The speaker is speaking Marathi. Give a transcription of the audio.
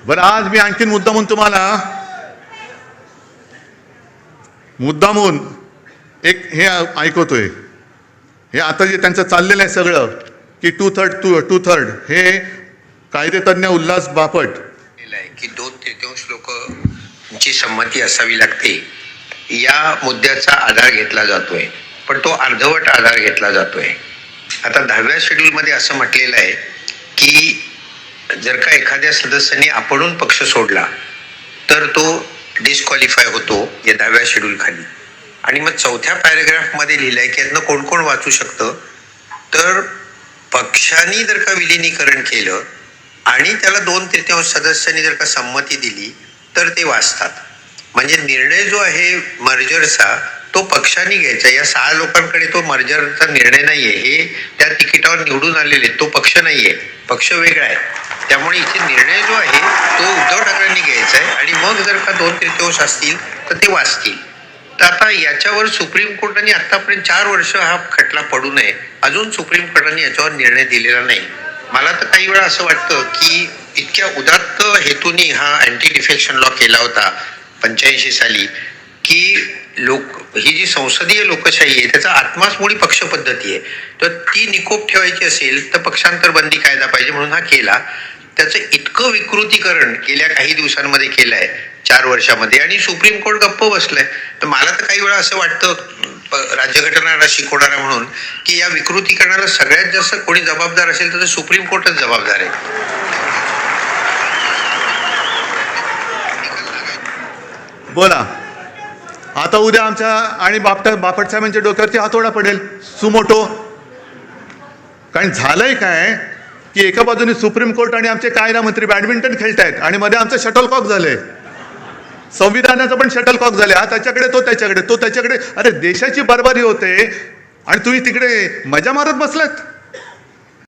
बरं, आज मी आणखीन मुद्दामून एक हे ऐकवतोय. हे आता जे त्यांचं चाललेलं आहे सगळं की टू थर्ड हे कायदेतज्ञ उल्हास बापट की 2/3 लोकांची संमती असावी लागते या मुद्द्याचा आधार घेतला जातोय, पण तो अर्धवट आधार घेतला जातोय. आता 10व्या शेड्यूलमध्ये असं म्हटलेलं आहे की जर का एखाद्या सदस्याने आपणून पक्ष सोडला तर तो डिस्क्वालिफाय होतो या 10व्या शेड्यूल खाली. आणि मग 4थ्या पॅरेग्राफमध्ये लिहिलंय की यातनं कोण कोण वाचू शकतं, तर पक्षाने जर का विलिनीकरण केलं आणि त्याला 2/3 सदस्यांनी जर का संमती दिली तर ते वाचतात. म्हणजे निर्णय जो आहे मर्जरचा तो पक्षाने घ्यायचा. या 6 लोकांकडे तो मर्जरचा निर्णय नाहीये, हे त्या तिकिटावर निवडून आलेले, तो पक्ष नाहीये, पक्ष वेगळा आहे. त्यामुळे इथे निर्णय जो आहे तो उद्धव ठाकरेंनी घ्यायचा आहे आणि मग जर का 2/3 असतील तर ते वाचतील. तर आता याच्यावर सुप्रीम कोर्टाने आतापर्यंत 4 वर्ष हा खटला पडू नये, अजून सुप्रीम कोर्टाने याच्यावर निर्णय दिलेला नाही. मला तर काही वेळा असं वाटतं की इतक्या उदात्त हेतूने हा अँटी डिफेक्शन लॉ केला होता 85 साली की ही जी संसदीय लोकशाही आहे त्याचा आत्माच मुळी पक्ष पद्धती आहे. तर ती निकोप ठेवायची असेल तर पक्षांतर बंदी कायदा पाहिजे म्हणून हा केला. त्याचं इतकं विकृतीकरण गेल्या काही दिवसांमध्ये केलंय 4 वर्षामध्ये आणि सुप्रीम कोर्ट गप्प बसलंय. तर मला तर काही वेळा असं वाटतं राज्यघटना शिकवणारा म्हणून की या विकृतीकरणाला सगळ्यात जास्त कोणी जबाबदार असेल तर सुप्रीम कोर्टच जबाबदार आहे. बोला. आता उद्या आमच्या आणि बापट साहेबांच्या डोक्यावरती हातोडा पडेल सुमोटो. कारण झालंय काय की एका बाजूने सुप्रीम कोर्ट आणि आमचे कायदा मंत्री बॅडमिंटन खेळतायत आणि मध्ये आमचं शटलकॉक झालंय. संविधानाचं पण शटलकॉक झाले. हा त्याच्याकडे तो त्याच्याकडे. अरे देशाची बरबारी होते आणि तुम्ही तिकडे मजा मारत बसलात.